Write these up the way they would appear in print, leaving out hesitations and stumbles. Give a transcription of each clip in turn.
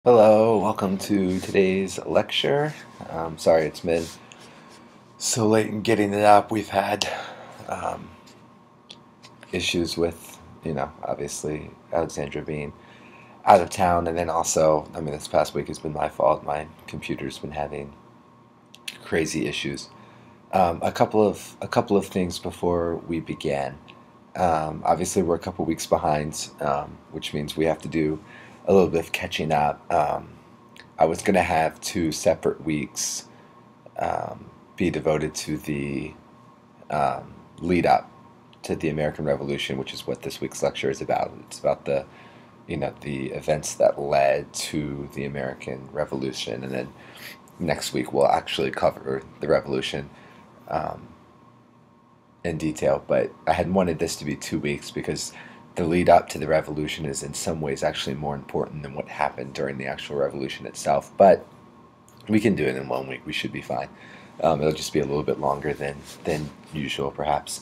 Hello, welcome to today's lecture. Sorry it's been so late in getting it up. We've had um, issues with, obviously Alexandra being out of town, and then also, this past week has been my fault. My computer's been having crazy issues. A couple of things before we began. Obviously, we're a couple weeks behind, which means we have to do a little bit of catching up. I was going to have 2 separate weeks be devoted to the lead up to the American Revolution, which is what this week's lecture is about. It's about the events that led to the American Revolution, and then next week we'll actually cover the Revolution um, in detail. But I had wanted this to be 2 weeks because the lead up to the revolution is in some ways actually more important than what happened during the actual revolution itself. But we can do it in 1 week. We should be fine. It'll just be a little bit longer than usual, perhaps.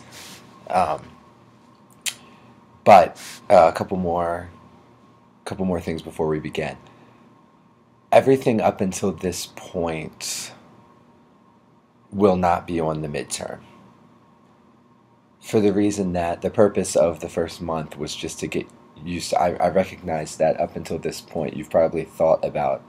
Um, but a couple more things before we begin. Everything up until this point will not be on the midterm, for the reason that the purpose of the first month was just to get used to. I recognize that up until this point, you've probably thought about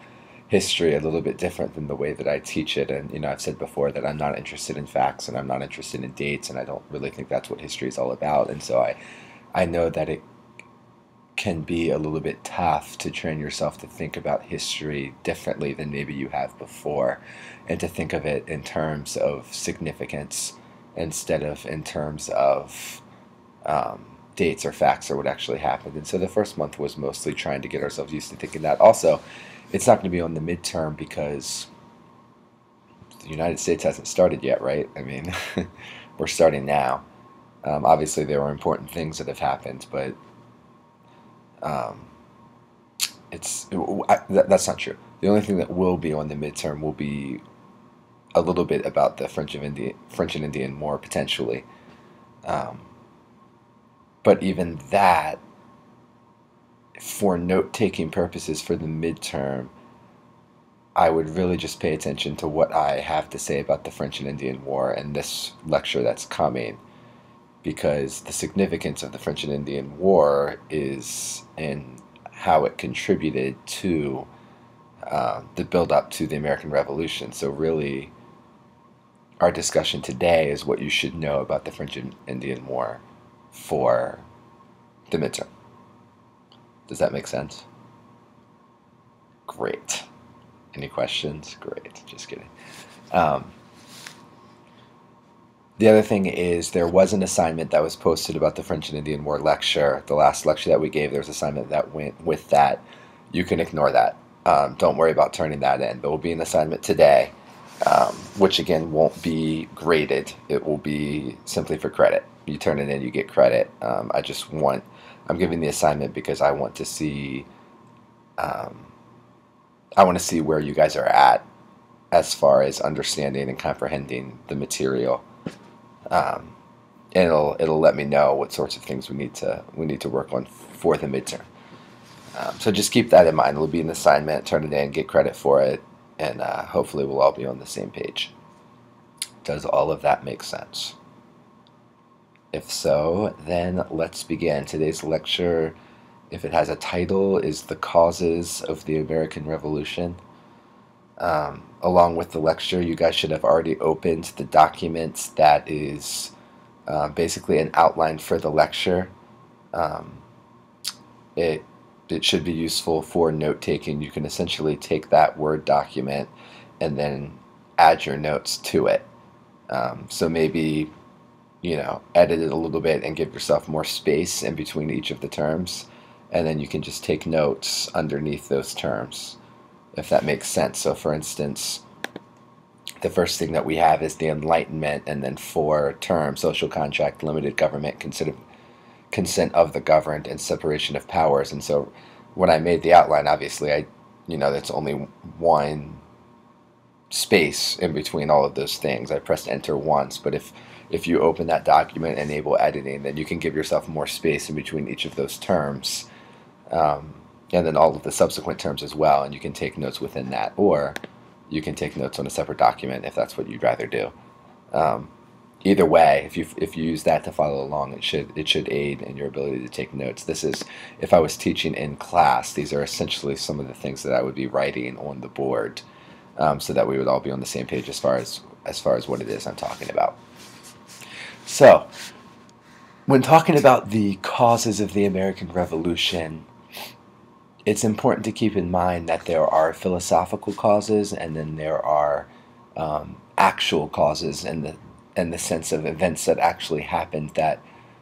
history a little bit different than the way that I teach it. And, I've said before that I'm not interested in facts and I'm not interested in dates, and I don't really think that's what history is all about. And so I know that it can be a little bit tough to train yourself to think about history differently than maybe you have before, and to think of it in terms of significance instead of in terms of dates or facts or what actually happened. And so the first month was mostly trying to get ourselves used to thinking that. Also, it's not going to be on the midterm because the United States hasn't started yet, right? We're starting now. Obviously, there were important things that have happened, but um, that's not true. The only thing that will be on the midterm will be a little bit about the French and Indian War potentially. Um, but even that, for note-taking purposes for the midterm, I would really just pay attention to what I have to say about the French and Indian War and this lecture that's coming, because the significance of the French and Indian War is in how it contributed to the build-up to the American Revolution. So really, our discussion today is what you should know about the French and Indian War for the midterm. Does that make sense? Great. Any questions? Great. Just kidding. Um, the other thing is, there was an assignment that was posted about the French and Indian War lecture. The last lecture that we gave, there was an assignment that went with that. You can ignore that. Don't worry about turning that in. There will be an assignment today, which again won't be graded. It will be simply for credit. You turn it in, you get credit. I'm giving the assignment because um, I want to see where you guys are at as far as understanding and comprehending the material. Um, and it'll let me know what sorts of things we need to work on for the midterm. So just keep that in mind. It'll be an assignment. Turn it in, get credit for it, and hopefully we'll all be on the same page. Does all of that make sense? If so, then let's begin. Today's lecture, if it has a title, is The Causes of the American Revolution. Along with the lecture, you guys should have already opened the document that is basically an outline for the lecture. Um, it it should be useful for note taking. You can essentially take that Word document and then add your notes to it. So maybe, edit it a little bit and give yourself more space in between each of the terms, and then you can just take notes underneath those terms, if that makes sense. So for instance, the first thing that we have is the Enlightenment, and then 4 terms: social contract, limited government, consent of the governed, and separation of powers. And so when I made the outline, obviously that's only one space in between all of those things. I pressed enter once, but if you open that document and enable editing, then you can give yourself more space in between each of those terms. Um, and then all of the subsequent terms as well, and you can take notes within that, or you can take notes on a separate document if that's what you'd rather do. Um, Either way, if you use that to follow along, it should aid in your ability to take notes. This is, if I was teaching in class, these are essentially some of the things that I would be writing on the board, so that we would all be on the same page as far as what it is I'm talking about. So, when talking about the causes of the American Revolution, it's important to keep in mind that there are philosophical causes, and then there are actual causes, in the sense of events that actually happened that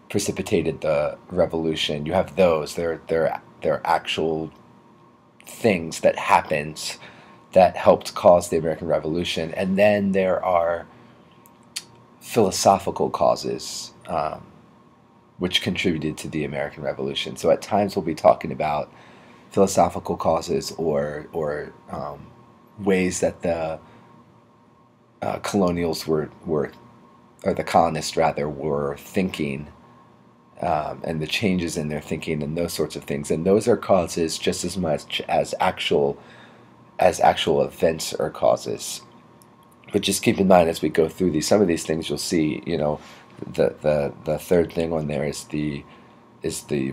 precipitated the revolution. You have those. They're actual things that happened that helped cause the American Revolution, and then there are philosophical causes, which contributed to the American Revolution. So at times we'll be talking about philosophical causes, or ways that the colonials were, or the colonists rather, were thinking, and the changes in their thinking and those sorts of things. And those are causes just as much as actual events are causes. But just keep in mind as we go through these, some of these things you'll see. The third thing on there is the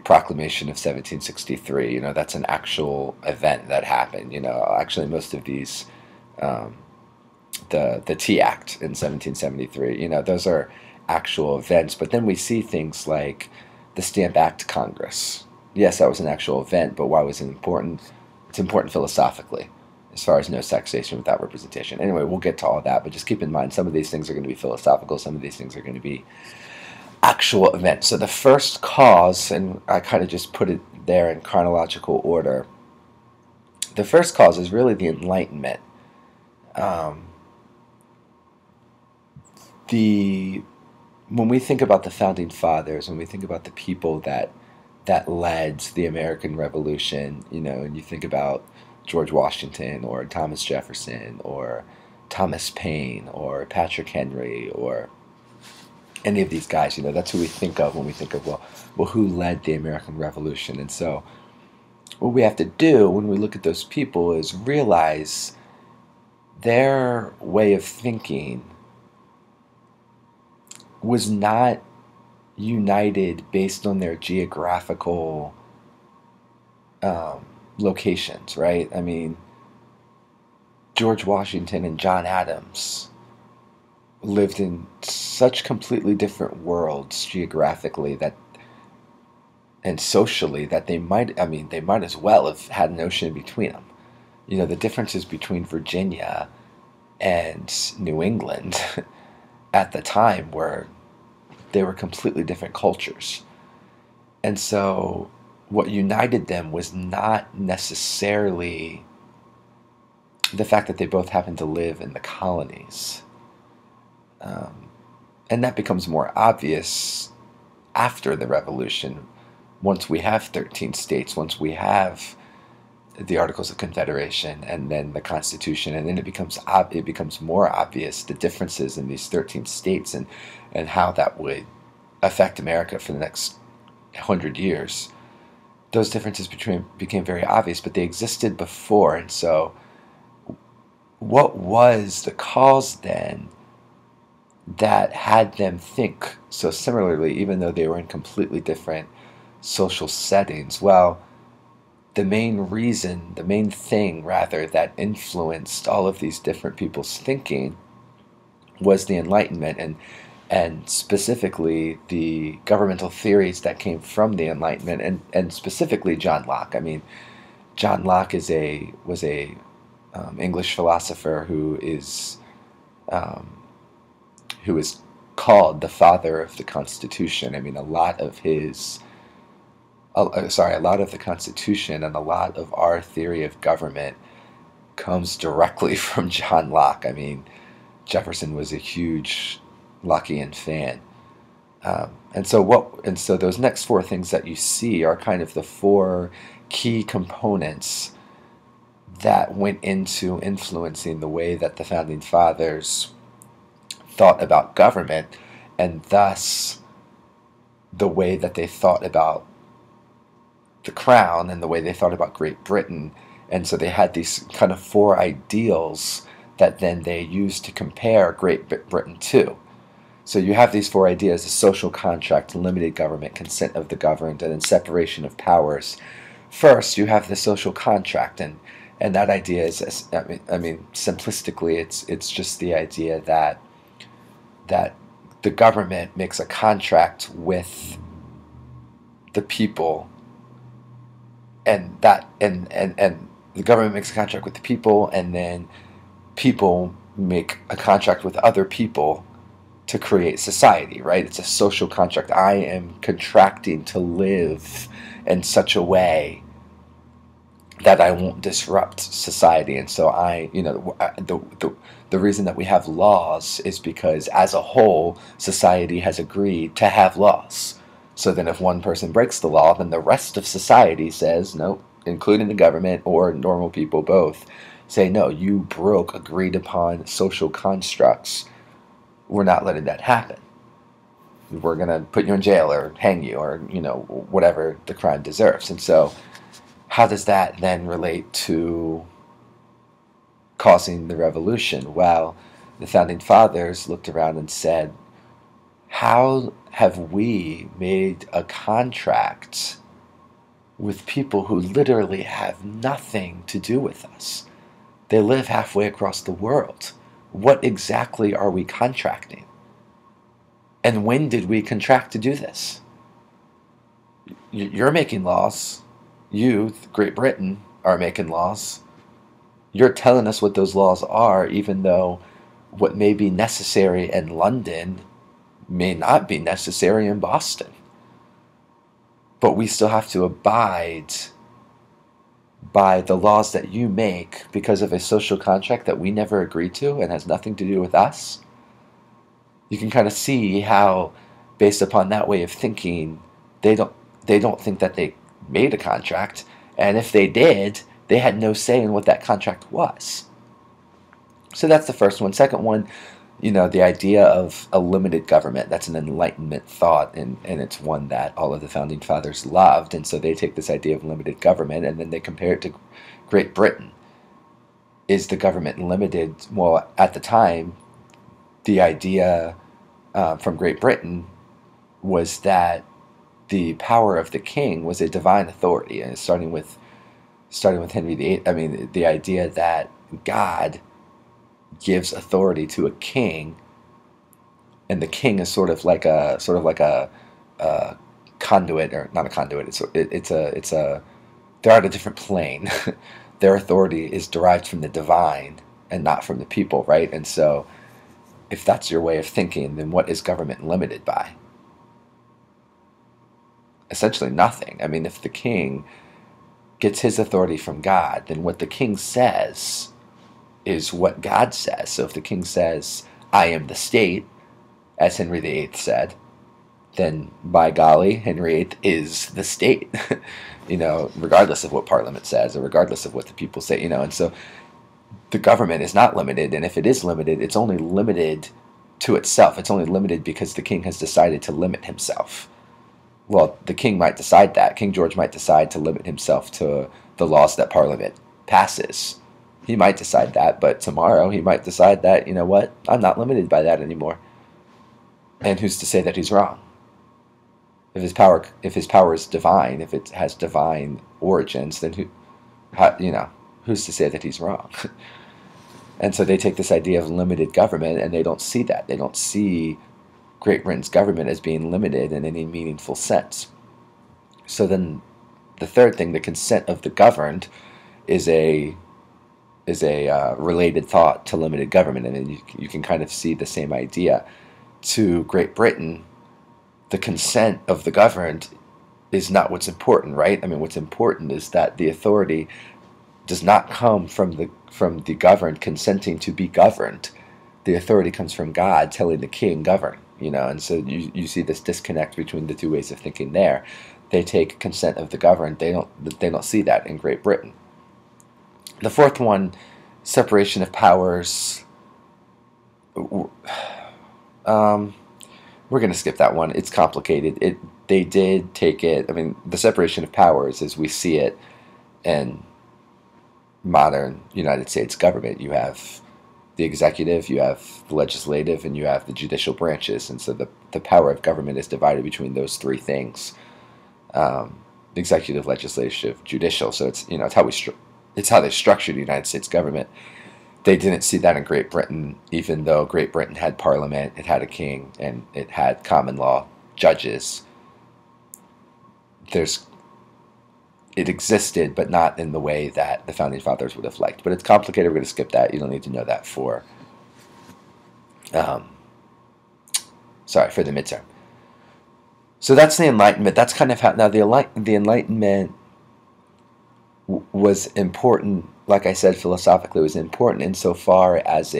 Proclamation of 1763. That's an actual event that happened. Actually, most of these, the Tea Act in 1773. Those are actual events. But then we see things like the Stamp Act Congress. Yes, that was an actual event, but why was it important? It's important philosophically, as far as no taxation without representation. Anyway, we'll get to all that, but just keep in mind some of these things are going to be philosophical, some of these things are going to be actual events. So the first cause, and I kind of just put it there in chronological order, the first cause is really the Enlightenment. Um, the When we think about the founding fathers, when we think about the people that led the American Revolution, and you think about George Washington or Thomas Jefferson or Thomas Paine or Patrick Henry or any of these guys, that's who we think of when we think of, well, who led the American Revolution? And so what we have to do when we look at those people is realize their way of thinking was not united based on their geographical locations, right? I mean, George Washington and John Adams lived in such completely different worlds geographically and socially that they might as well have had an ocean between them. The differences between Virginia and New England at the time they were completely different cultures. And so what united them was not necessarily the fact that they both happened to live in the colonies. And that becomes more obvious after the Revolution, once we have 13 states, once we have the Articles of Confederation, and then the Constitution, and then it becomes more obvious the differences in these 13 states, and how that would affect America for the next 100 years. Those differences became very obvious, but they existed before. And so what was the cause then that had them think so similarly, even though they were in completely different social settings? Well, the main thing rather, that influenced all of these different people's thinking was the Enlightenment, and specifically the governmental theories that came from the Enlightenment, and specifically John Locke. I mean, John Locke was a English philosopher who is called the father of the Constitution. I mean, a lot of the Constitution and a lot of our theory of government comes directly from John Locke. I mean, Jefferson was a huge Lockean fan. And so those next four things that you see are kind of the four key components that went into influencing the way that the founding fathers thought about government, and thus the way that they thought about the crown and the way they thought about Great Britain. And so they had these kind of four ideals that then they used to compare Great Britain to. So you have these four ideas: a social contract, limited government, consent of the governed, and then separation of powers. First, you have the social contract, and that idea is, I mean, simplistically, it's just the idea that the government makes a contract with the people, and the government makes a contract with the people, and then people make a contract with other people to create society, right? It's a social contract. I am contracting to live in such a way that I won't disrupt society. And so the reason that we have laws is because as a whole, society has agreed to have laws. So then if one person breaks the law, then the rest of society says, nope, including the government or normal people both, say, no, you broke agreed upon social constructs. We're not letting that happen. We're going to put you in jail or hang you or, whatever the crime deserves. And so how does that then relate to causing the revolution? Well, the founding fathers looked around and said, how have we made a contract with people who literally have nothing to do with us? They live halfway across the world. What exactly are we contracting? And when did we contract to do this? You're making laws. You, Great Britain, are making laws. You're telling us what those laws are, even though what may be necessary in London may not be necessary in Boston. But we still have to abide by the laws that you make because of a social contract that we never agreed to and has nothing to do with us. You can kind of see how, based upon that way of thinking, they don't think that they made a contract, and if they did, they had no say in what that contract was. So that's the first one. Second one, the idea of a limited government. That's an Enlightenment thought, and it's one that all of the founding fathers loved. And so they take this idea of limited government and then they compare it to Great Britain. Is the government limited? Well, at the time, the idea from Great Britain was that the power of the king was a divine authority, and starting with Henry VIII. I mean, the idea that God gives authority to a king, and the king is sort of like a conduit, or not a conduit. They're at a different plane. Their authority is derived from the divine and not from the people, right? And so, if that's your way of thinking, then what is government limited by? Essentially nothing. I mean, if the king gets his authority from God, then what the king says is what God says. So if the king says, I am the state, as Henry VIII said, then by golly, Henry VIII is the state, regardless of what Parliament says or regardless of what the people say, and so the government is not limited, and if it is limited, it's only limited to itself. It's only limited because the king has decided to limit himself. Well, the king might decide that. King George might decide to limit himself to the laws that Parliament passes. He might decide that, but tomorrow he might decide that, what, I'm not limited by that anymore. And who's to say that he's wrong? If his power is divine, if it has divine origins, then who's to say that he's wrong? And so they take this idea of limited government, and they don't see that. They don't see Great Britain's government as being limited in any meaningful sense. So then the third thing, the consent of the governed, is a related thought to limited government, and then you can kind of see the same idea. To Great Britain, the consent of the governed is not what's important, right? I mean, what's important is that the authority does not come from the governed consenting to be governed. The authority comes from God telling the king govern, and so you see this disconnect between the two ways of thinking there. They take consent of the governed. They don't see that in Great Britain. The fourth one, separation of powers. We're going to skip that one. It's complicated. they did take it. I mean, the separation of powers as we see it in modern United States government. You have the executive, you have the legislative, and you have the judicial branches. And so the power of government is divided between those three things: executive, legislative, judicial. So it's it's how they structured the United States government. They didn't see that in Great Britain, even though Great Britain had parliament, it had a king, and it had common law judges. It existed, but not in the way that the founding fathers would have liked. But it's complicated. We're going to skip that. You don't need to know that for the midterm. So that's the Enlightenment. That's kind of how now the Enlightenment was important. Like I said, philosophically, it was important insofar as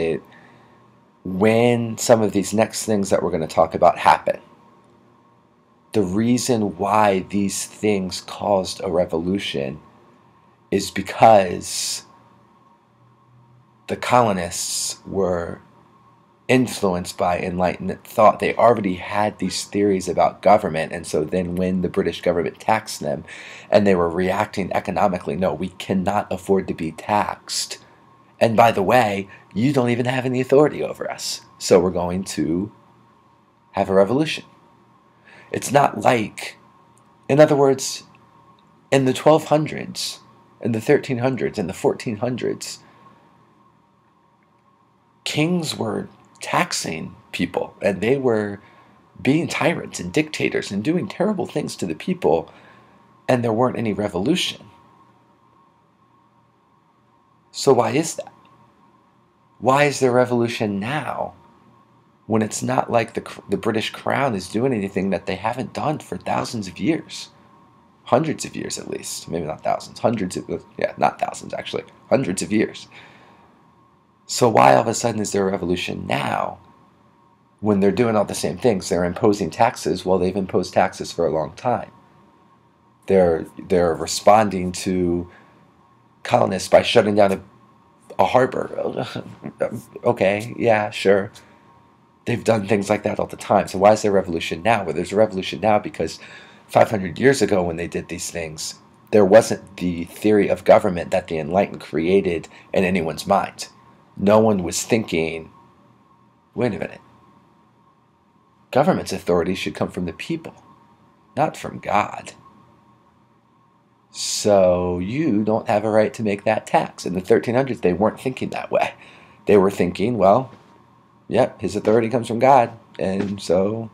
when some of these next things that we're going to talk about happen. The reason why these things caused a revolution is because the colonists were influenced by Enlightenment thought. They already had these theories about government, and so then when the British government taxed them and they were reacting economically, no, we cannot afford to be taxed. And by the way, you don't even have any authority over us, so we're going to have a revolution. It's not like, in other words, in the 1200s, in the 1300s, in the 1400s, kings were taxing people, and they were being tyrants and dictators and doing terrible things to the people, and there weren't any revolution. So why is that? Why is there revolution now when it's not like the British Crown is doing anything that they haven't done for thousands of years? Hundreds of years at least. Maybe not thousands. Not thousands actually. Hundreds of years. So why all of a sudden is there a revolution now when they're doing all the same things? They're imposing taxes. Well, they've imposed taxes for a long time. They're responding to colonists by shutting down a harbor. Okay, yeah, sure. They've done things like that all the time. So why is there a revolution now? Well, there's a revolution now because 500 years ago when they did these things, there wasn't the theory of government that the Enlightened created in anyone's mind. No one was thinking, wait a minute, government's authority should come from the people, not from God. So you don't have a right to make that tax. In the 1300s, they weren't thinking that way. They were thinking, well, yep, his authority comes from God, and so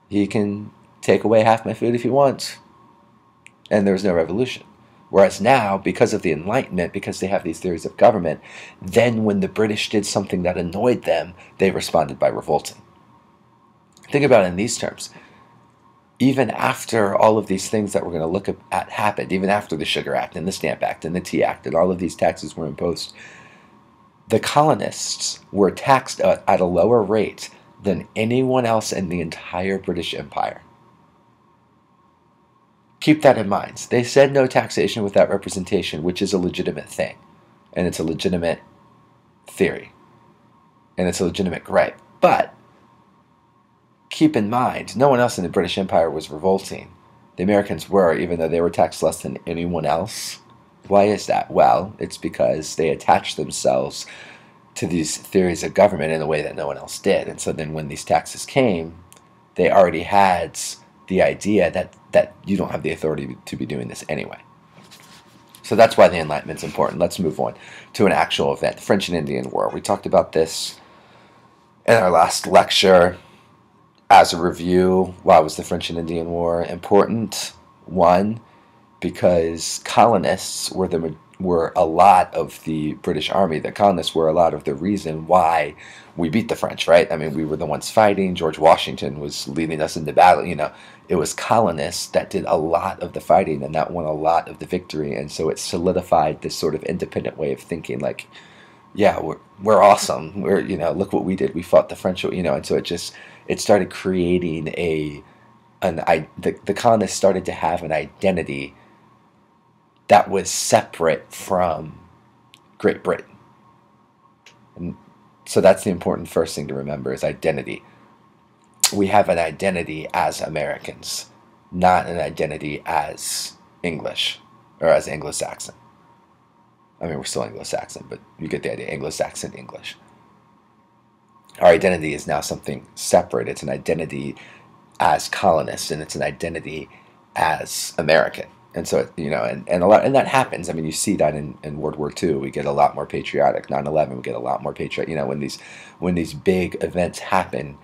he can take away half my food if he wants. And there was no revolution. Whereas now, because of the Enlightenment, because they have these theories of government, then when the British did something that annoyed them, they responded by revolting. Think about it in these terms. Even after all of these things that we're going to look at happened, even after the Sugar Act and the Stamp Act and the Tea Act and all of these taxes were imposed, the colonists were taxed at a lower rate than anyone else in the entire British Empire. Keep that in mind. They said no taxation without representation, which is a legitimate thing. And it's a legitimate theory. And it's a legitimate gripe. But keep in mind, no one else in the British Empire was revolting. The Americans were, even though they were taxed less than anyone else. Why is that? Well, it's because they attached themselves to these theories of government in a way that no one else did. And so then when these taxes came, they already had the idea that you don't have the authority to be doing this anyway. So that's why the Enlightenment's important. Let's move on to an actual event, the French and Indian War. We talked about this in our last lecture. As a review, why was the French and Indian War important? One, because colonists were a lot of the British Army. The colonists were a lot of the reason why we beat the French, right? I mean, we were the ones fighting. George Washington was leading us into battle. It was colonists that did a lot of the fighting, and that won a lot of the victory. And so it solidified this sort of independent way of thinking, like, yeah, we're awesome. Look what we did. We fought the French, and so it started creating the colonists started to have an identity that was separate from Great Britain. And so that's the important first thing to remember is identity. we have an identity as Americans, not an identity as English or as Anglo-Saxon. I mean, we're still Anglo-Saxon, but you get the idea, Anglo-Saxon English. Our identity is now something separate. It's an identity as colonists, and it's an identity as American. And so, and a lot, and that happens. I mean, you see that in World War II, we get a lot more patriotic. 9/11, we get a lot more patriotic. When these big events happen,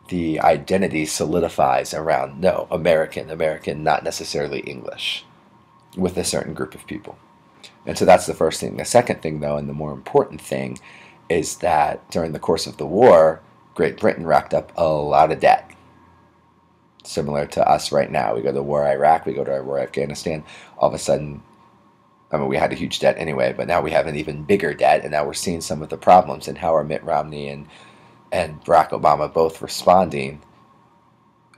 the identity solidifies around, no, American, American, not necessarily English, with a certain group of people. And so that's the first thing. The second thing, though, and the more important thing, is that during the course of the war, Great Britain racked up a lot of debt. Similar to us right now. We go to war Iraq, we go to war Afghanistan. All of a sudden, I mean, we had a huge debt anyway, but now we have an even bigger debt, and now we're seeing some of the problems and how are Mitt Romney and Barack Obama both responding.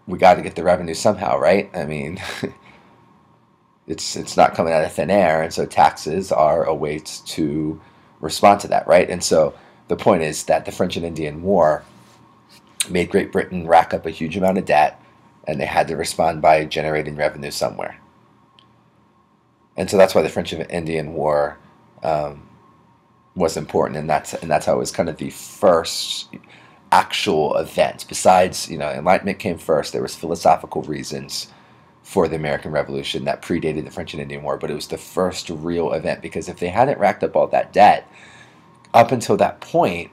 We got to get the revenue somehow, right? I mean, it's not coming out of thin air, and so taxes are a way to respond to that, right? And so the point is that the French and Indian War made Great Britain rack up a huge amount of debt, and they had to respond by generating revenue somewhere. And so that's why the French and Indian War was important, and that's how it was kind of the first actual event. Besides, Enlightenment came first. There was philosophical reasons for the American Revolution that predated the French and Indian War, but it was the first real event, because if they hadn't racked up all that debt, up until that point,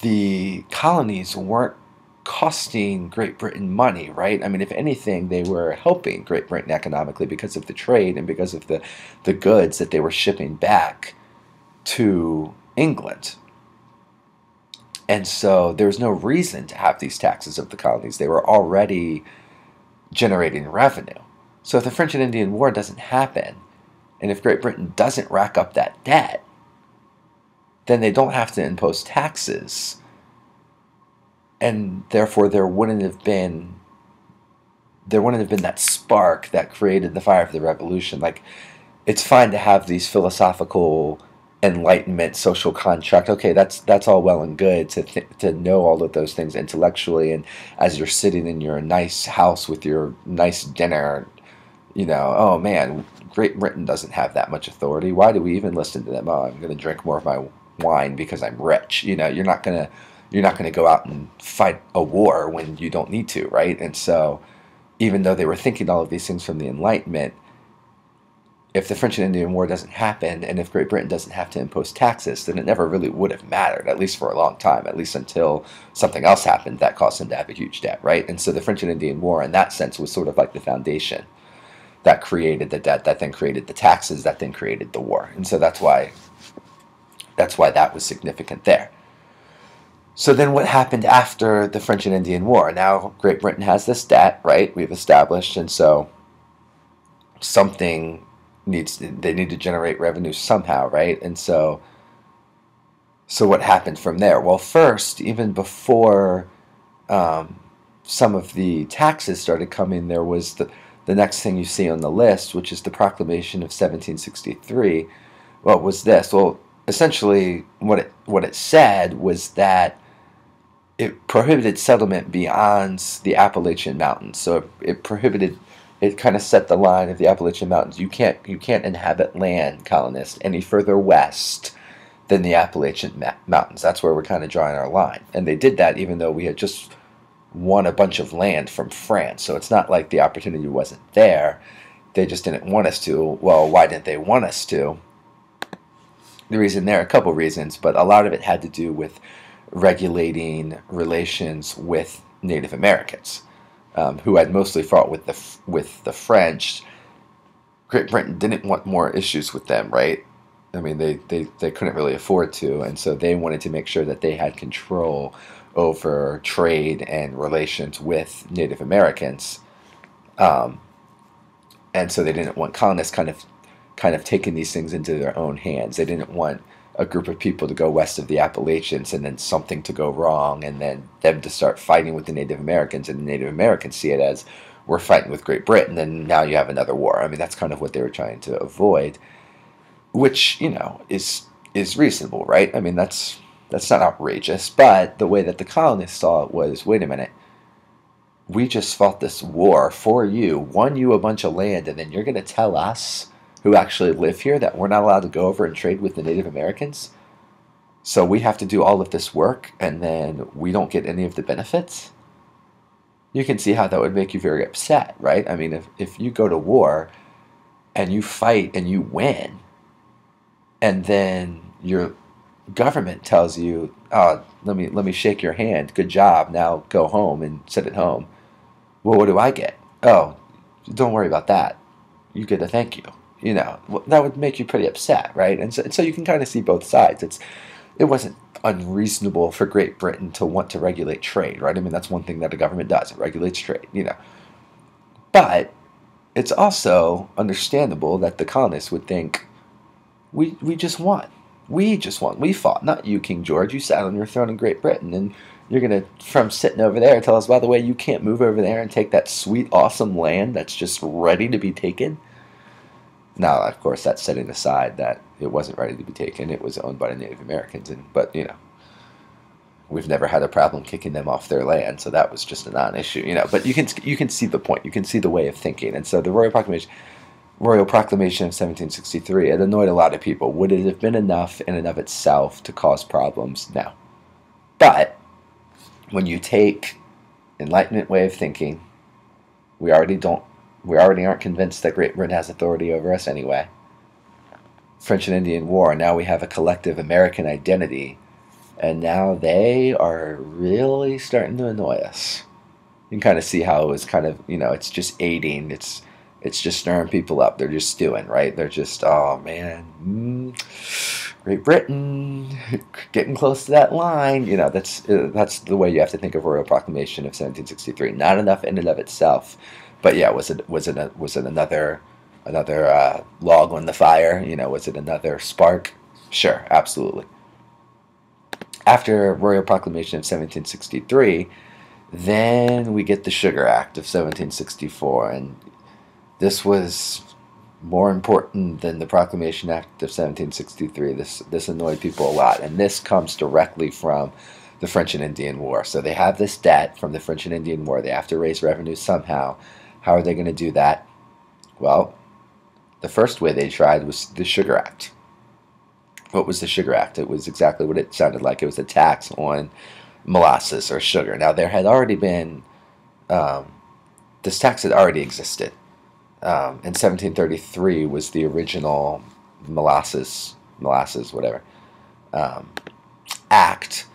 the colonies weren't costing Great Britain money, right? I mean, if anything, they were helping Great Britain economically because of the trade and because of the goods that they were shipping back to England. And so there's no reason to have these taxes of the colonies. They were already generating revenue. So if the French and Indian War doesn't happen, and if Great Britain doesn't rack up that debt, then they don't have to impose taxes. And therefore there wouldn't have been that spark that created the fire of the revolution. Like, it's fine to have these philosophical Enlightenment social contract. Okay, that's all well and good to know all of those things intellectually, and as you're sitting in your nice house with your nice dinner, oh man, Great Britain doesn't have that much authority. Why do we even listen to them? Oh, I'm going to drink more of my wine because I'm rich. You're not going to go out and fight a war when you don't need to, right? And so, even though they were thinking all of these things from the Enlightenment, if the French and Indian War doesn't happen, and if Great Britain doesn't have to impose taxes, then it never really would have mattered, at least for a long time, at least until something else happened that caused them to have a huge debt, right? And so the French and Indian War, in that sense, was sort of like the foundation that created the debt, that then created the taxes, that then created the war. And so that's why that was significant there. So then what happened after the French and Indian War? Now Great Britain has this debt, right? We've established, and so they need to generate revenue somehow, right? And so what happened from there? Well, first, even before some of the taxes started coming, there was the next thing you see on the list, which is the Proclamation of 1763. What was this? Well, essentially, what it said was that it prohibited settlement beyond the Appalachian Mountains. So it kind of set the line of the Appalachian Mountains. You can't inhabit land, colonists, any further west than the Appalachian Mountains. That's where we're kind of drawing our line. And they did that even though we had just won a bunch of land from France. So it's not like the opportunity wasn't there. They just didn't want us to. Well, why didn't they want us to? The reason there are a couple reasons, but a lot of it had to do with regulating relations with Native Americans. Who had mostly fought with the French. Great Britain didn't want more issues with them, right? I mean, they couldn't really afford to, and so they wanted to make sure that they had control over trade and relations with Native Americans, and so they didn't want colonists kind of taking these things into their own hands. They didn't want a group of people to go west of the Appalachians and then something to go wrong and then them to start fighting with the Native Americans, and the Native Americans see it as, we're fighting with Great Britain and now you have another war. I mean, that's kind of what they were trying to avoid, which, is reasonable, right? I mean, that's That's not outrageous, but the way that the colonists saw it was, wait a minute, we just fought this war for you, won you a bunch of land, and then you're going to tell us who actually live here that we're not allowed to go over and trade with the Native Americans? So we have to do all of this work, and then we don't get any of the benefits? You can see how that would make you very upset, right? I mean, if you go to war and you fight and you win, and then your government tells you, "Oh, let me shake your hand. Good job. Now go home and sit at home." Well, what do I get? Oh, don't worry about that. You get a thank you. That would make you pretty upset, right? And so you can kind of see both sides. It wasn't unreasonable for Great Britain to want to regulate trade, right? I mean, that's one thing that a government does. It regulates trade. But it's also understandable that the colonists would think, we just won. We just won. We fought, not you, King George. You sat on your throne in Great Britain, and you're going to, from sitting over there, tell us, by the way, you can't move over there and take that sweet, awesome land that's just ready to be taken? Now, of course, that's setting aside that it wasn't ready to be taken. It was owned by the Native Americans, but we've never had a problem kicking them off their land, so that was just a non-issue. But you can see the point. You can see the way of thinking, and so the Royal Proclamation of 1763, it annoyed a lot of people. Would it have been enough in and of itself to cause problems? No. But when you take Enlightenment way of thinking, we already aren't convinced that Great Britain has authority over us anyway. French and Indian War, now we have a collective American identity, and now they are really starting to annoy us. You can kind of see how it was kind of, it's just aiding, it's just stirring people up. They're just stewing, right? They're just, oh man, Great Britain, getting close to that line. That's the way you have to think of Royal Proclamation of 1763. Not enough in and of itself, but yeah, was it another log on the fire? Was it another spark? Sure, absolutely. After Royal Proclamation of 1763, then we get the Sugar Act of 1764, and this was more important than the Proclamation Act of 1763. This annoyed people a lot, and this comes directly from the French and Indian War. So they have this debt from the French and Indian War. They have to raise revenue somehow. How are they going to do that? Well, the first way they tried was the Sugar Act. What was the Sugar Act? It was exactly what it sounded like. It was a tax on molasses or sugar. Now, there had already been, this tax had already existed. In 1733 was the original molasses, whatever, act,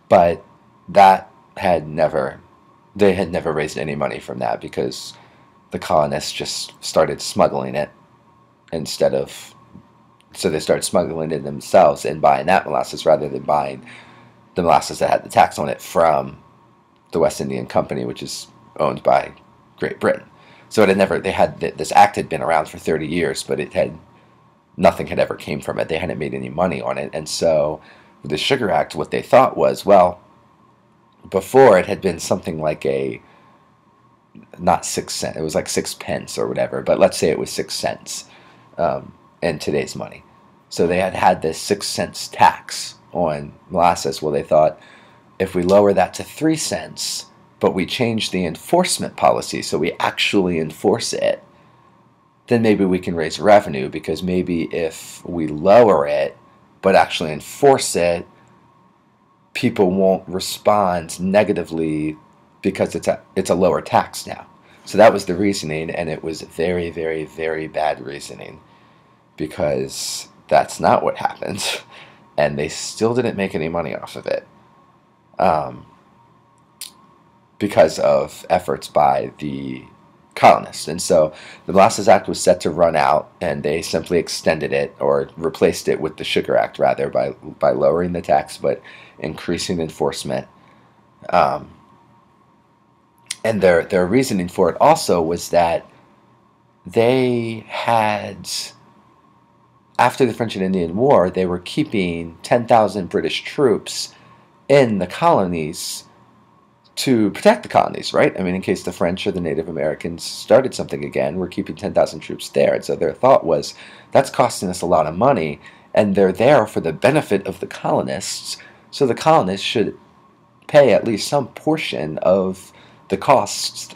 but they had never raised any money from that because the colonists just started smuggling it so they started smuggling it themselves and buying that molasses rather than buying the molasses that had the tax on it from the West Indian Company, which is owned by Great Britain. So this act had been around for 30 years, but nothing had ever came from it. They hadn't made any money on it. And so with the Sugar Act, what they thought was, well, before it had been something like not 6 cents, it was like 6 pence or whatever, but let's say it was 6 cents in today's money. So they had this 6 cents tax on molasses. Well, they thought, if we lower that to 3 cents, but we change the enforcement policy so we actually enforce it, then maybe we can raise revenue, because maybe if we lower it but actually enforce it, people won't respond negatively because it's a lower tax now. So that was the reasoning, and it was very, very, very bad reasoning, because that's not what happened, and they still didn't make any money off of it. Because of efforts by the colonists. And so the Molasses Act was set to run out, and they simply extended it, or replaced it with the Sugar Act, rather, by lowering the tax but increasing enforcement. And their reasoning for it also was that they had, after the French and Indian War, they were keeping 10,000 British troops in the colonies to protect the colonies, right? I mean, in case the French or the Native Americans started something again, we're keeping 10,000 troops there. And so their thought was, that's costing us a lot of money, and they're there for the benefit of the colonists, So the colonists should pay at least some portion of the costs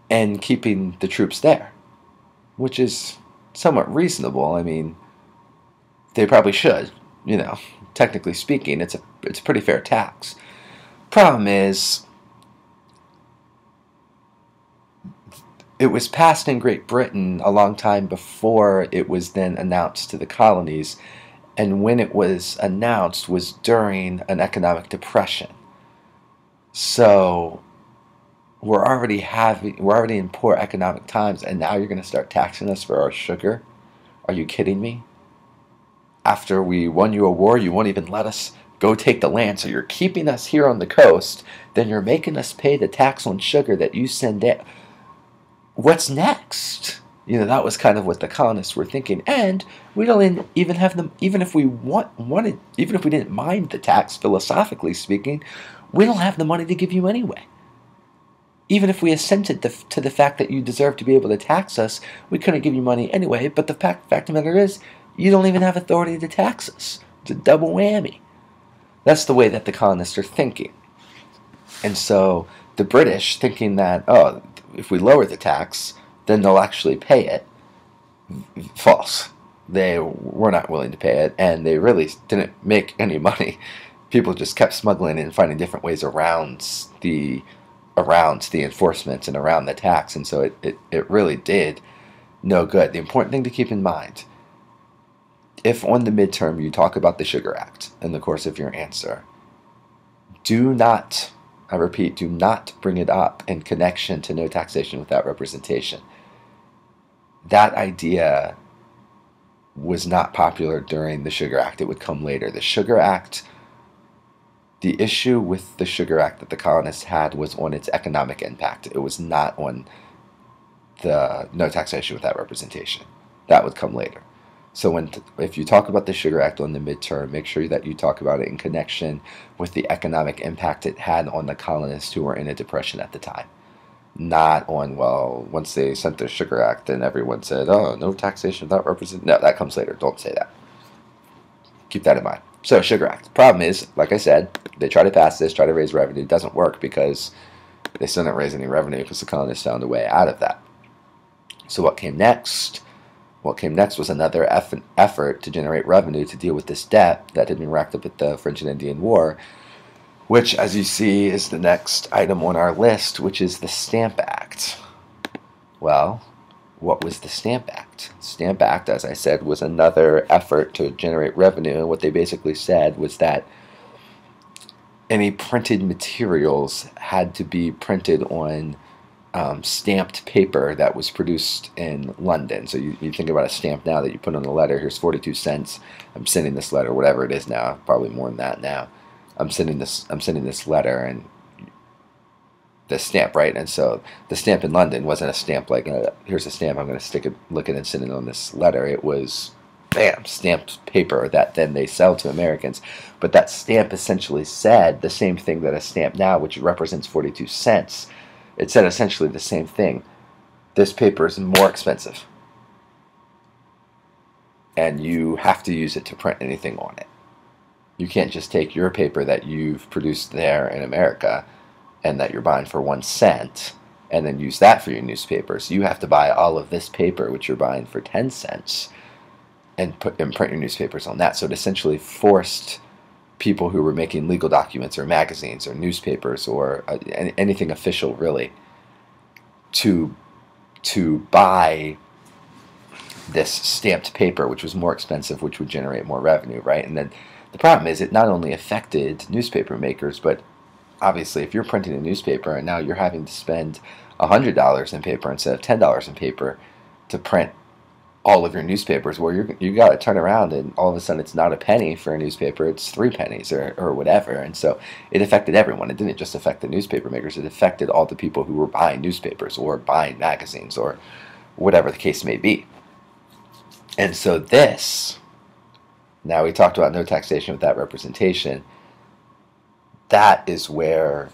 and keeping the troops there, which is somewhat reasonable. I mean, they probably should, technically speaking, it's a pretty fair tax. Problem is, it was passed in Great Britain a long time before it was then announced to the colonies, and when it was announced was during an economic depression. So we're already in poor economic times, and now you're going to start taxing us for our sugar? Are you kidding me? After we won you a war, you won't even let us go take the land, so you're keeping us here on the coast, then you're making us pay the tax on sugar that you send in. What's next? That was kind of what the colonists were thinking, and we don't even have them. Even if we even if we didn't mind the tax, philosophically speaking, we don't have the money to give you anyway. Even if we assented to the fact that you deserve to be able to tax us, we couldn't give you money anyway. But the fact of the matter is, you don't even have authority to tax us. It's a double whammy. That's the way that the colonists are thinking, and so the British, thinking that, oh, if we lower the tax, then they'll actually pay it. False. They were not willing to pay it, and they really didn't make any money. People just kept smuggling and finding different ways around the enforcement and around the tax, and so it really did no good. The important thing to keep in mind, if on the midterm you talk about the Sugar Act in the course of your answer, do not, I repeat, do not bring it up in connection to no taxation without representation. That idea was not popular during the Sugar Act. It would come later. The Sugar Act, the issue with the Sugar Act that the colonists had was on its economic impact. It was not on the no taxation without representation. That would come later. So if you talk about the Sugar Act on the midterm, make sure that you talk about it in connection with the economic impact it had on the colonists who were in a depression at the time. Not on, well, once they sent the Sugar Act, then everyone said, oh, no taxation without representation. No, that comes later. Don't say that. Keep that in mind. So, Sugar Act. Problem is, like I said, they try to pass this, try to raise revenue. It doesn't work because they still didn't raise any revenue because the colonists found a way out of that. So what came next? What came next was another effort to generate revenue to deal with this debt that had been racked up with the French and Indian War, which, as you see, is the next item on our list, which is the Stamp Act. Well, what was the Stamp Act? The Stamp Act, as I said, was another effort to generate revenue, and what they basically said was that any printed materials had to be printed on stamped paper that was produced in London. So you think about a stamp now that you put on a letter. Here's 42 cents. I'm sending this letter, whatever it is now, probably more than that now. I'm sending this letter, and the stamp, right? And so the stamp in London wasn't a stamp like, here's a stamp, I'm going to stick it, lick it, and send it on this letter. It was, bam, stamped paper that then they sell to Americans. But that stamp essentially said the same thing that a stamp now, which represents 42 cents. It said essentially the same thing. This paper is more expensive, and you have to use it to print anything on it. You can't just take your paper that you've produced there in America and that you're buying for 1 cent and then use that for your newspapers. You have to buy all of this paper, which you're buying for 10 cents, and print your newspapers on that. So it essentially forced people who were making legal documents or magazines or newspapers or anything official, really, to buy this stamped paper, which was more expensive, which would generate more revenue, right? And then the problem is it not only affected newspaper makers, but obviously if you're printing a newspaper and now you're having to spend $100 in paper instead of $10 in paper to print all of your newspapers, where you got to turn around and all of a sudden it's not a penny for a newspaper, it's 3 pennies or whatever. And so it affected everyone. It didn't just affect the newspaper makers, it affected all the people who were buying newspapers or buying magazines or whatever the case may be. And so now we talked about no taxation without representation. That is where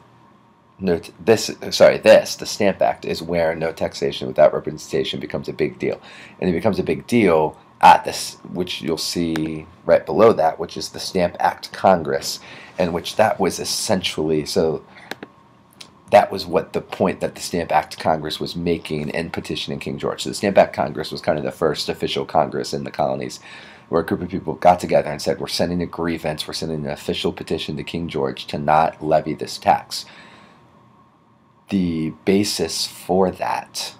the Stamp Act is where no taxation without representation becomes a big deal. And it becomes a big deal this, which you'll see right below that, which is the Stamp Act Congress, and which that was essentially, so that was what the point that the Stamp Act Congress was making in petitioning King George. So the Stamp Act Congress was kind of the first official Congress in the colonies, where a group of people got together and said, we're sending a grievance, we're sending an official petition to King George to not levy this tax. The basis for that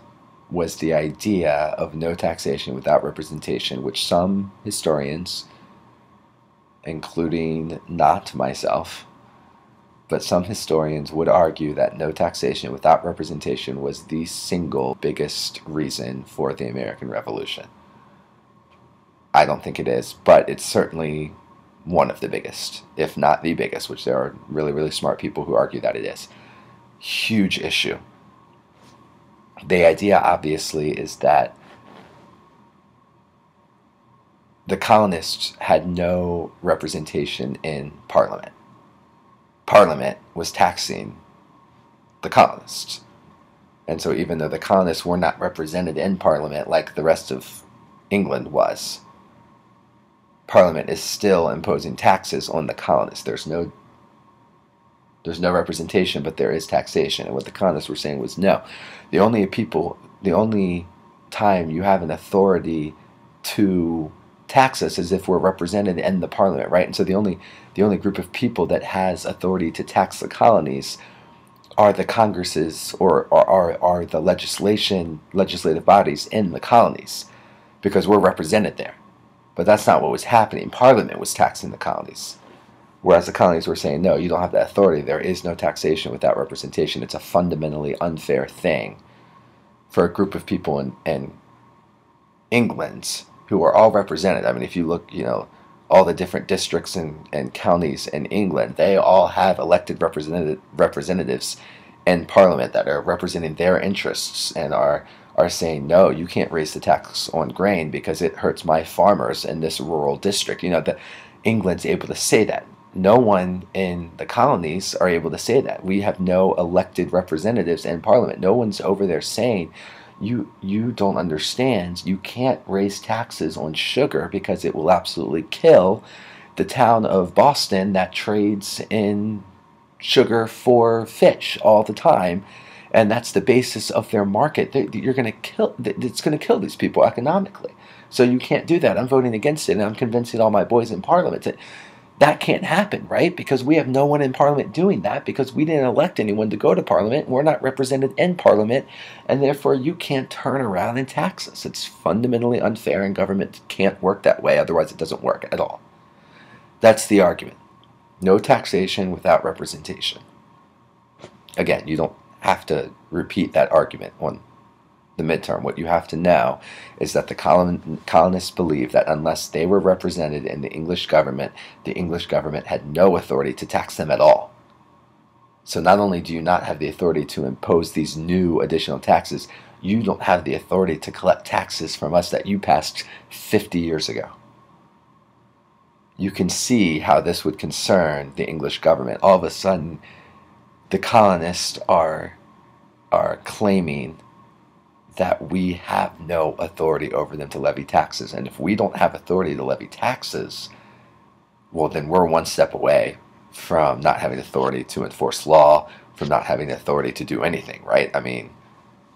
was the idea of no taxation without representation, which some historians, including not myself, but some historians would argue that no taxation without representation was the single biggest reason for the American Revolution. I don't think it is, but it's certainly one of the biggest, if not the biggest, which there are really, really smart people who argue that it is. Huge issue. The idea, obviously, is that the colonists had no representation in Parliament. Parliament was taxing the colonists. And so even though the colonists were not represented in Parliament like the rest of England was, Parliament is still imposing taxes on the colonists. There's no representation, but there is taxation. And what the colonists were saying was, no, the only time you have an authority to tax us is if we're represented in the Parliament, right? And so the only group of people that has authority to tax the colonies are the Congresses or are the legislative bodies in the colonies, because we're represented there. But that's not what was happening. Parliament was taxing the colonies. Whereas the colonies were saying, no, you don't have that authority. There is no taxation without representation. It's a fundamentally unfair thing for a group of people in England who are all represented. I mean, if you look, all the different districts and counties in England, they all have elected representatives in Parliament that are representing their interests and are saying, no, you can't raise the tax on grain because it hurts my farmers in this rural district. That England's able to say that. No one in the colonies are able to say that. We have no elected representatives in Parliament. No one's over there saying, you don't understand. You can't raise taxes on sugar because it will absolutely kill the town of Boston that trades in sugar for fish all the time. And that's the basis of their market. It's going to kill these people economically. So you can't do that. I'm voting against it, and I'm convincing all my boys in Parliament that can't happen, right? Because we have no one in Parliament doing that, because we didn't elect anyone to go to Parliament, and we're not represented in Parliament, and therefore you can't turn around and tax us. It's fundamentally unfair, and government can't work that way, otherwise it doesn't work at all. That's the argument. No taxation without representation. Again, you don't have to repeat that argument on the midterm. What you have to know is that the colonists believed that unless they were represented in the English government had no authority to tax them at all. So not only do you not have the authority to impose these new additional taxes, you don't have the authority to collect taxes from us that you passed 50 years ago. You can see how this would concern the English government. All of a sudden, the colonists are claiming that we have no authority over them to levy taxes. And if we don't have authority to levy taxes, well, then we're one step away from not having authority to enforce law, from not having authority to do anything, right? I mean,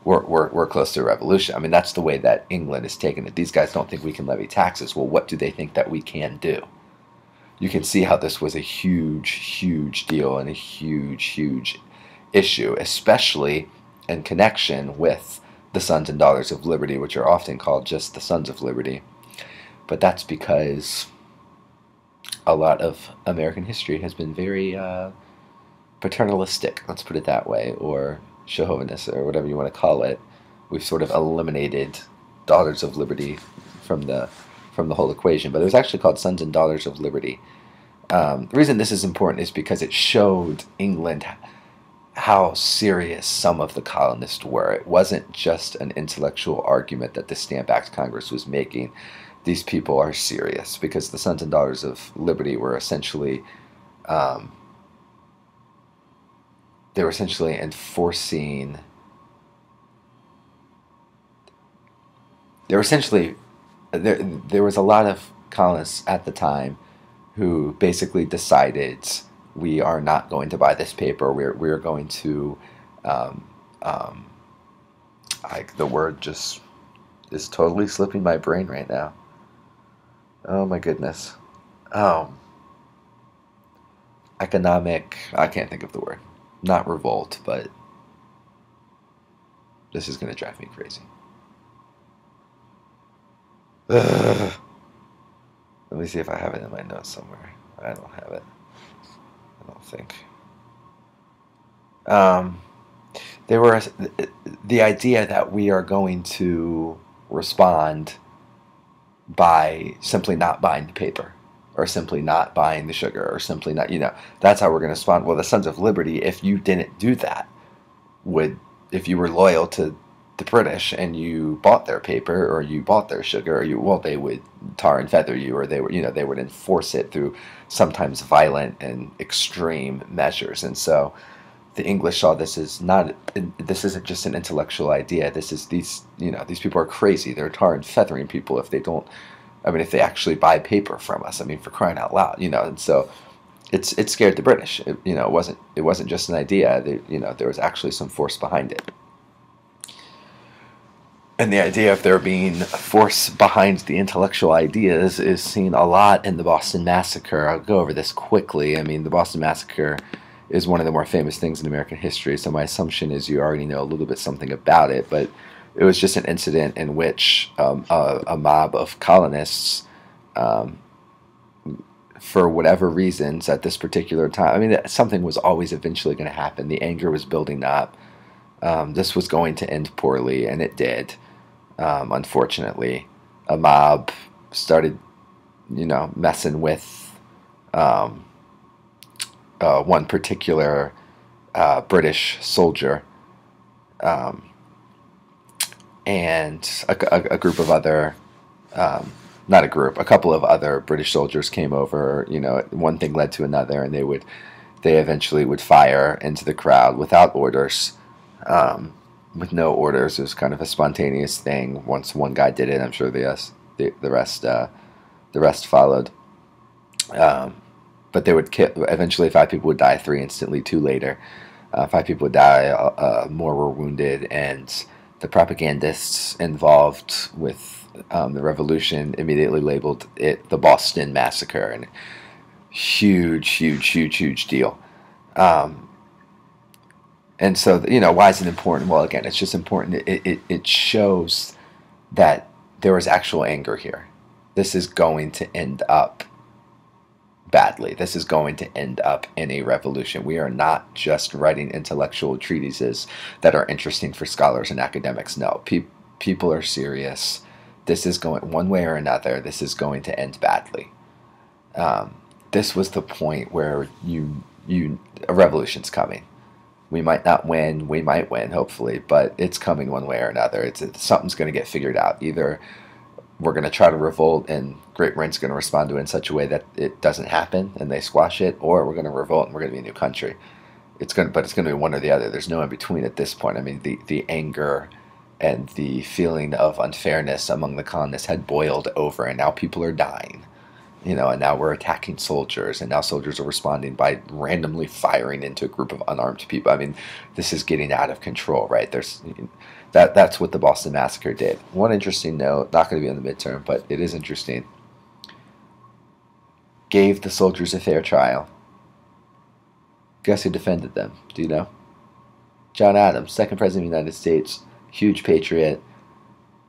we're close to a revolution. I mean, that's the way that England is taking it. These guys don't think we can levy taxes. Well, what do they think that we can do? You can see how this was a huge, huge deal and a huge, huge issue, especially in connection with the Sons and Daughters of Liberty, which are often called just the Sons of Liberty. But that's because a lot of American history has been very paternalistic, let's put it that way, or chauvinist, or whatever you want to call it. We've sort of eliminated Daughters of Liberty from the whole equation, but it was actually called Sons and Daughters of Liberty. The reason this is important is because it showed England how serious some of the colonists were. It wasn't just an intellectual argument that the Stamp Act Congress was making. These people are serious, because the Sons and Daughters of Liberty were essentially enforcing. They were essentially there was a lot of colonists at the time who basically decided we are not going to buy this paper. We're going to, um, um, the word just is totally slipping my brain right now. Oh my goodness. Um, Economic. I can't think of the word. Not revolt, but this is going to drive me crazy. Ugh. Let me see if I have it in my notes somewhere. I don't have it. I don't think. Um, there were the idea that we are going to respond by simply not buying the paper, or simply not buying the sugar, or simply not, that's how we're going to respond. Well, the Sons of Liberty, if you didn't do that, would, if you were loyal to the British and you bought their paper or you bought their sugar, or well, they would tar and feather you, or they would enforce it through sometimes violent and extreme measures. And so the English saw this as not, this isn't just an intellectual idea. This is these people are crazy. They're tar and feathering people if they don't. I mean, if they actually buy paper from us. I mean, for crying out loud, And so it scared the British. It wasn't just an idea. There was actually some force behind it. And the idea of there being a force behind the intellectual ideas is seen a lot in the Boston Massacre. I'll go over this quickly. I mean, the Boston Massacre is one of the more famous things in American history, so my assumption is you already know a little bit something about it, but it was just an incident in which a mob of colonists, um, for whatever reasons at this particular time, I mean, something was always eventually going to happen. The anger was building up. This was going to end poorly, and it did. Unfortunately, a mob started, messing with um, one particular British soldier, um, and a group of other, not a group, a couple of other British soldiers came over. One thing led to another, and they eventually would fire into the crowd without orders. With no orders. It was kind of a spontaneous thing. Once one guy did it, I'm sure the rest followed. But they would kill. Eventually, 5 people would die. 3 instantly. 2 later. 5 people would die. More were wounded, and the propagandists involved with the revolution immediately labeled it the Boston Massacre, and huge, huge, huge, huge deal. Um, And so, why is it important? Well, again, it's just important. It shows that there was actual anger here. This is going to end up badly. This is going to end up in a revolution. We are not just writing intellectual treatises that are interesting for scholars and academics. No, people are serious. This is going, one way or another, this is going to end badly. This was the point where a revolution's coming. We might not win. We might win, hopefully, but it's coming one way or another. Something's going to get figured out. Either we're going to try to revolt, and Great Britain's going to respond to it in such a way that it doesn't happen, and they squash it, or we're going to revolt, and we're going to be a new country. But it's going to be one or the other. There's no in between at this point. I mean, the anger and the feeling of unfairness among the colonists had boiled over, and now people are dying. And now we're attacking soldiers, and now soldiers are responding by randomly firing into a group of unarmed people. I mean, this is getting out of control, right? That's what the Boston Massacre did. One interesting note, not going to be on the midterm, but it is interesting. Gave the soldiers a fair trial. Guess who defended them? Do you know? John Adams, second president of the United States, huge patriot,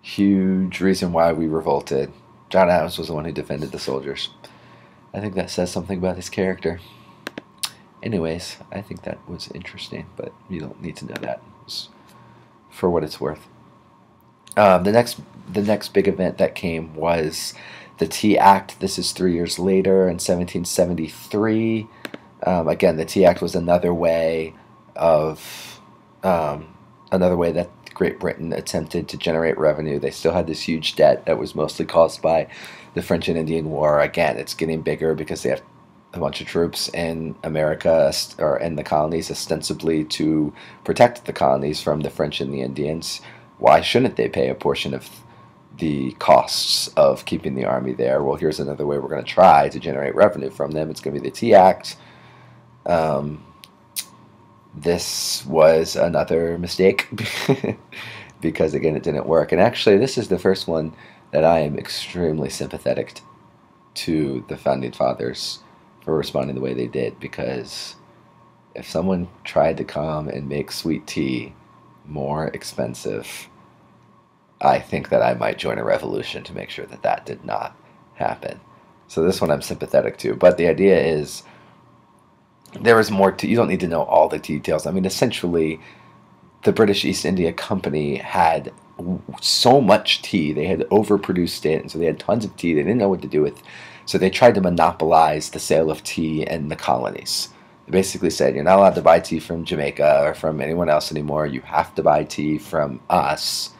huge reason why we revolted. John Adams was the one who defended the soldiers. I think that says something about his character. Anyways, I think that was interesting, but you don't need to know that. It's for what it's worth. The next big event that came was the Tea Act. This is 3 years later in 1773. Again, the Tea Act was another way that Great Britain attempted to generate revenue. They still had this huge debt that was mostly caused by the French and Indian War. Again, it's getting bigger because they have a bunch of troops in America or in the colonies, ostensibly to protect the colonies from the French and the Indians. Why shouldn't they pay a portion of the costs of keeping the army there. Well, here's another way we're going to try to generate revenue from them. It's going to be the Tea Act. This was another mistake because, again, it didn't work. And actually, this is the first one that I am extremely sympathetic to the Founding Fathers for responding the way they did, because if someone tried to come and make sweet tea more expensive, I think that I might join a revolution to make sure that that did not happen. So this one I'm sympathetic to. But the idea is there is more to, you don't need to know all the details. I mean, essentially, the British East India Company had so much tea. They had overproduced it, and so they had tons of tea. They didn't know what to do with. So they tried to monopolize the sale of tea in the colonies. They basically said, you're not allowed to buy tea from Jamaica or from anyone else anymore. You have to buy tea from us.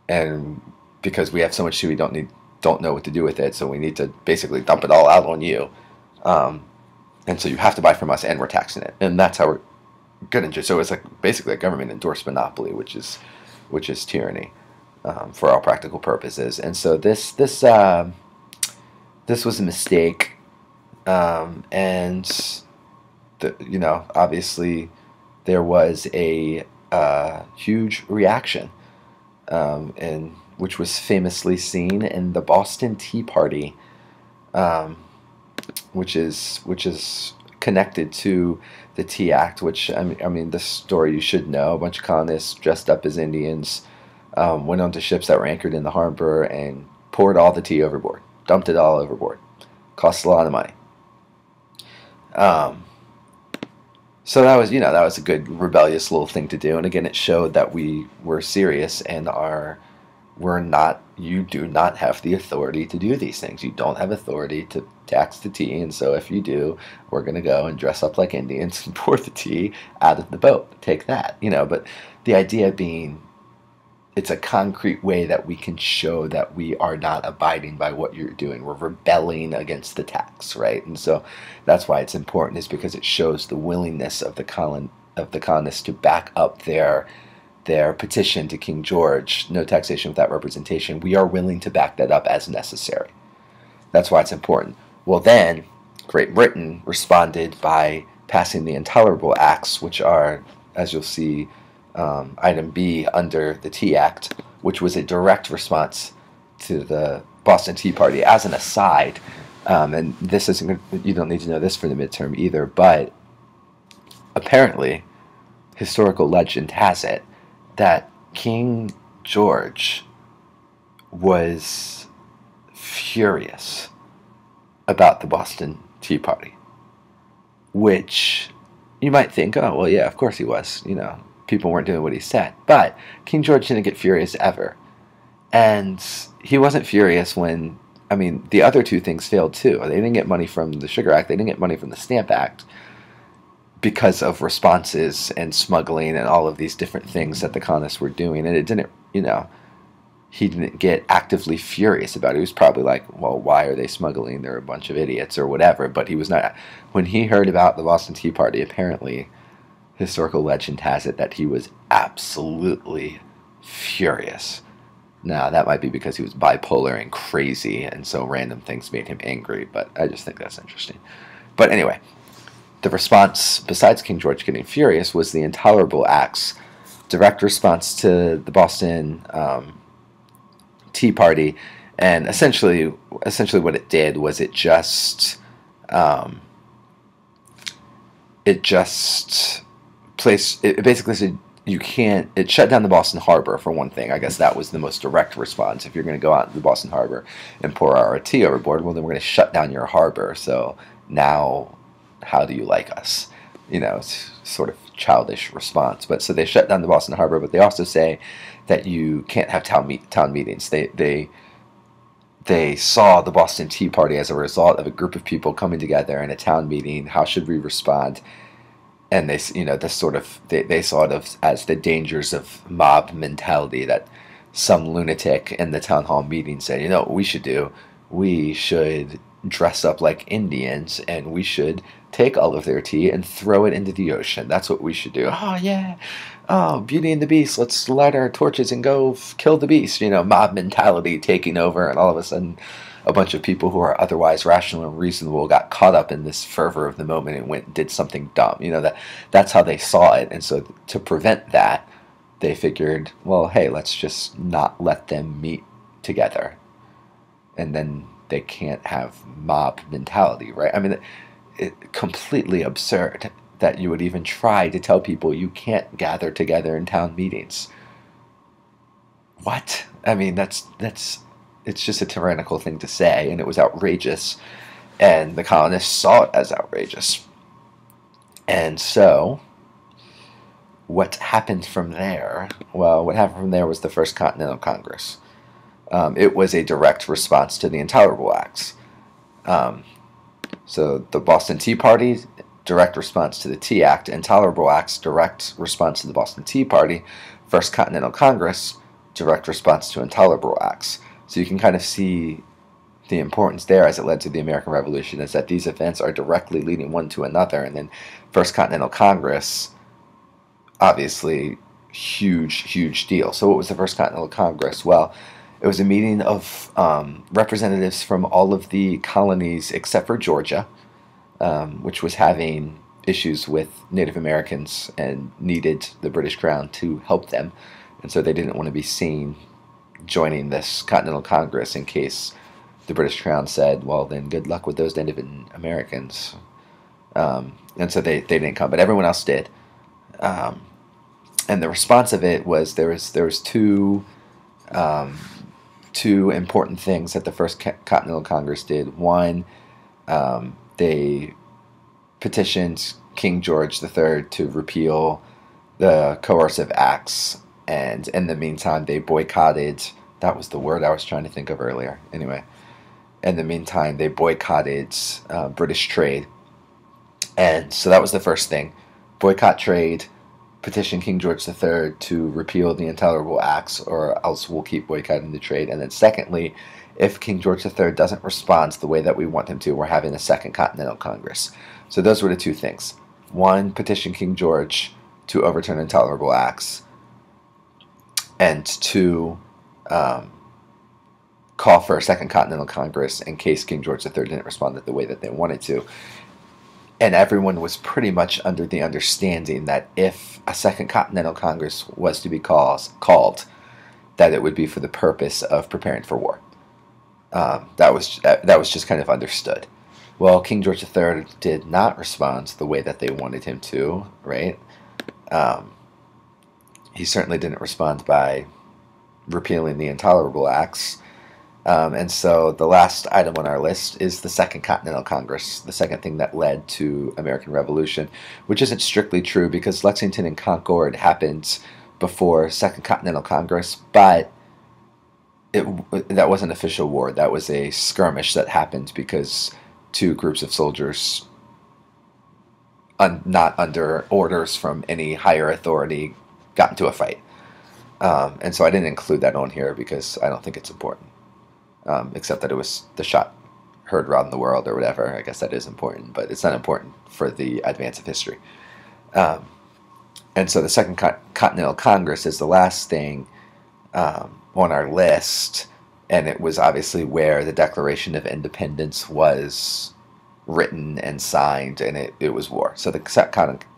And because we have so much tea, we don't know what to do with it, so we need to basically dump it all out on you. And so you have to buy from us, and we're taxing it. And that's how we're going to. So it's like basically a government-endorsed monopoly, which is tyranny for all practical purposes. And so this was a mistake, and obviously there was a huge reaction, and which was famously seen in the Boston Tea Party, which is connected to the Tea Act, which, I mean, the story you should know. A bunch of colonists dressed up as Indians went onto ships that were anchored in the harbor and poured all the tea overboard, dumped it all overboard. Cost a lot of money. So that was a good rebellious little thing to do. And again, it showed that we were serious and you do not have the authority to do these things. You don't have authority to tax the tea, and so if you do, we're going to go and dress up like Indians and pour the tea out of the boat. Take that, but the idea being, it's a concrete way that we can show that we are not abiding by what you're doing. We're rebelling against the tax, right? And so that's why it's important, is because it shows the willingness of the colonists to back up their petition to King George, no taxation without representation. We are willing to back that up as necessary. That's why it's important. Well, then, Great Britain responded by passing the Intolerable Acts, which are, as you'll see, item B under the Tea Act, which was a direct response to the Boston Tea Party. As an aside, and this isn't, you don't need to know this for the midterm either, but apparently, historical legend has it that King George was furious about the Boston Tea Party, which you might think, oh, well, yeah, of course he was. People weren't doing what he said. But King George didn't get furious ever. And he wasn't furious when, the other two things failed too. They didn't get money from the Sugar Act. They didn't get money from the Stamp Act because of responses and smuggling and all of these different things that the colonists were doing. And it didn't, he didn't get actively furious about it. He was probably like, well, why are they smuggling? They're a bunch of idiots or whatever. But he was not. When he heard about the Boston Tea Party, apparently, historical legend has it that he was absolutely furious. Now, that might be because he was bipolar and crazy, and so random things made him angry, but I just think that's interesting. But anyway, the response, besides King George getting furious, was the Intolerable Acts, direct response to the Boston Tea Party. And essentially what it did was it basically said it shut down the Boston Harbor, for one thing. I guess that was the most direct response. If you're going to go out to the Boston Harbor and pour our tea overboard, well, then we're going to shut down your harbor. So now, how do you like us? It's sort of childish response. But so they shut down the Boston Harbor, but they also say that you can't have town meetings. They saw the Boston Tea Party as a result of a group of people coming together in a town meeting. How should we respond? And they saw it as the dangers of mob mentality, that some lunatic in the town hall meeting said, what we should do? We should dress up like Indians and we should take all of their tea and throw it into the ocean. That's what we should do. Oh, yeah. Oh, Beauty and the Beast. Let's light our torches and go kill the beast. Mob mentality taking over, and all of a sudden, a bunch of people who are otherwise rational and reasonable got caught up in this fervor of the moment and went and did something dumb. That's how they saw it. And so to prevent that, they figured, well, hey, let's just not let them meet together. And then they can't have mob mentality, right? I mean, completely absurd that you would even try to tell people you can't gather together in town meetings. What? I mean, that's it's just a tyrannical thing to say, and it was outrageous, and the colonists saw it as outrageous. And so, what happened from there? Well, what happened from there was the First Continental Congress. It was a direct response to the Intolerable Acts. So the Boston Tea Party, direct response to the Tea Act. Intolerable Acts, direct response to the Boston Tea Party. First Continental Congress, direct response to Intolerable Acts. So you can kind of see the importance there as it led to the American Revolution, is that these events are directly leading one to another. And then First Continental Congress, obviously, huge deal. So what was the First Continental Congress? Well, it was a meeting of representatives from all of the colonies except for Georgia, which was having issues with Native Americans and needed the British Crown to help them. And so they didn't want to be seen joining this Continental Congress in case the British Crown said, well, then good luck with those Native Americans. And so they didn't come, but everyone else did. And the response of it was there was two important things that the First Continental Congress did. One, they petitioned King George III to repeal the coercive acts, and in the meantime, they boycotted. That was the word I was trying to think of earlier. Anyway, in the meantime, they boycotted British trade, and so that was the first thing: boycott trade. Petition King George III to repeal the Intolerable Acts, or else we'll keep boycotting the trade. And then secondly, if King George III doesn't respond the way that we want him to, we're having a Second Continental Congress. So those were the two things. One, petition King George to overturn Intolerable Acts. And two, call for a Second Continental Congress in case King George III didn't respond the way that they wanted to. And everyone was pretty much under the understanding that if a Second Continental Congress was to be called, that it would be for the purpose of preparing for war. That was just kind of understood. Well, King George III did not respond the way that they wanted him to, right? He certainly didn't respond by repealing the Intolerable Acts. And so the last item on our list is the Second Continental Congress, the second thing that led to American Revolution, which isn't strictly true because Lexington and Concord happened before Second Continental Congress, but that wasn't an official war. That was a skirmish that happened because two groups of soldiers, not under orders from any higher authority, got into a fight. And so I didn't include that on here because I don't think it's important. Except that it was the shot heard around the world or whatever. I guess that is important, but it's not important for the advance of history. And so the Second Continental Congress is the last thing on our list, and it was obviously where the Declaration of Independence was written and signed, and it was war. So the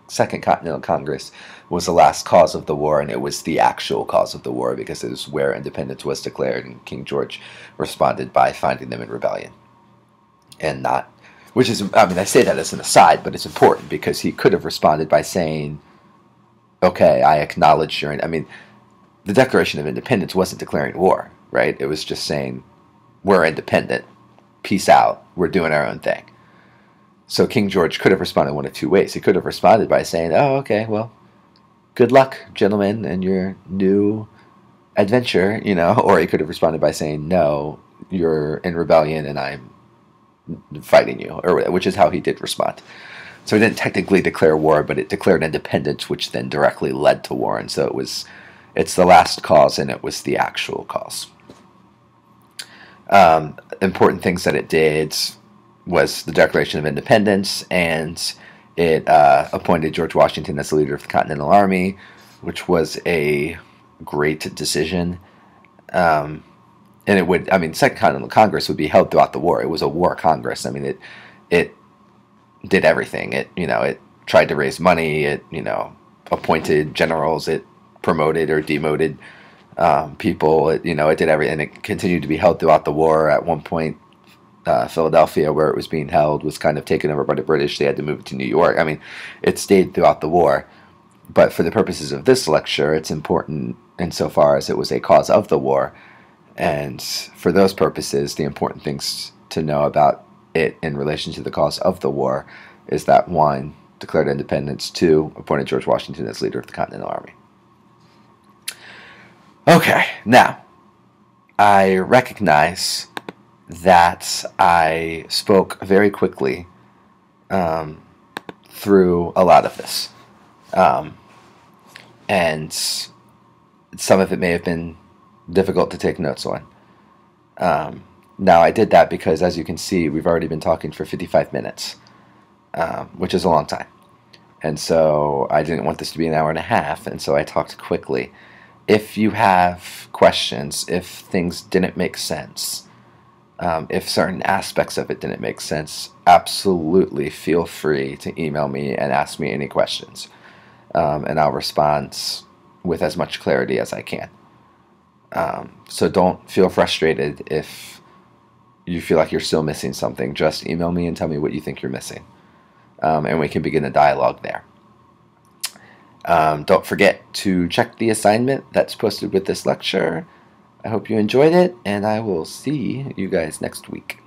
Second Continental Congress was the last cause of the war, and it was the actual cause of the war because it was where independence was declared, and King George responded by finding them in rebellion. And not, which is, I mean, I say that as an aside, but it's important because he could have responded by saying, okay, I acknowledge your, I mean, the Declaration of Independence wasn't declaring war, right? It was just saying, we're independent, peace out, we're doing our own thing. So King George could have responded one of two ways. He could have responded by saying, oh, okay, well, good luck, gentlemen, in your new adventure, or he could have responded by saying, no, you're in rebellion and I'm fighting you, which is how he did respond. So he didn't technically declare war, but it declared independence, which then directly led to war. And so it's the last cause, and it was the actual cause. Important things that it did: was the Declaration of Independence, and it appointed George Washington as the leader of the Continental Army, which was a great decision. And it would, I mean, Second Continental Congress would be held throughout the war. It was a war Congress. I mean, it did everything. It tried to raise money. It appointed generals. It promoted or demoted people. It did everything. And it continued to be held throughout the war. At one point, Philadelphia, where it was being held, was kind of taken over by the British. They had to move it to New York. I mean, it stayed throughout the war. But for the purposes of this lecture, it's important insofar as it was a cause of the war. And for those purposes, the important things to know about it in relation to the cause of the war is that, 1, declared independence, 2, appointed George Washington as leader of the Continental Army. Okay, now, I recognize that I spoke very quickly through a lot of this. And some of it may have been difficult to take notes on. Now, I did that because, as you can see, we've already been talking for 55 minutes, which is a long time. And so I didn't want this to be an hour and a half, and so I talked quickly. If you have questions, if things didn't make sense, if certain aspects of it didn't make sense, absolutely feel free to email me and ask me any questions. And I'll respond with as much clarity as I can. So don't feel frustrated if you feel like you're still missing something. Just email me and tell me what you think you're missing. And we can begin a dialogue there. Don't forget to check the assignment that's posted with this lecture. I hope you enjoyed it, and I will see you guys next week.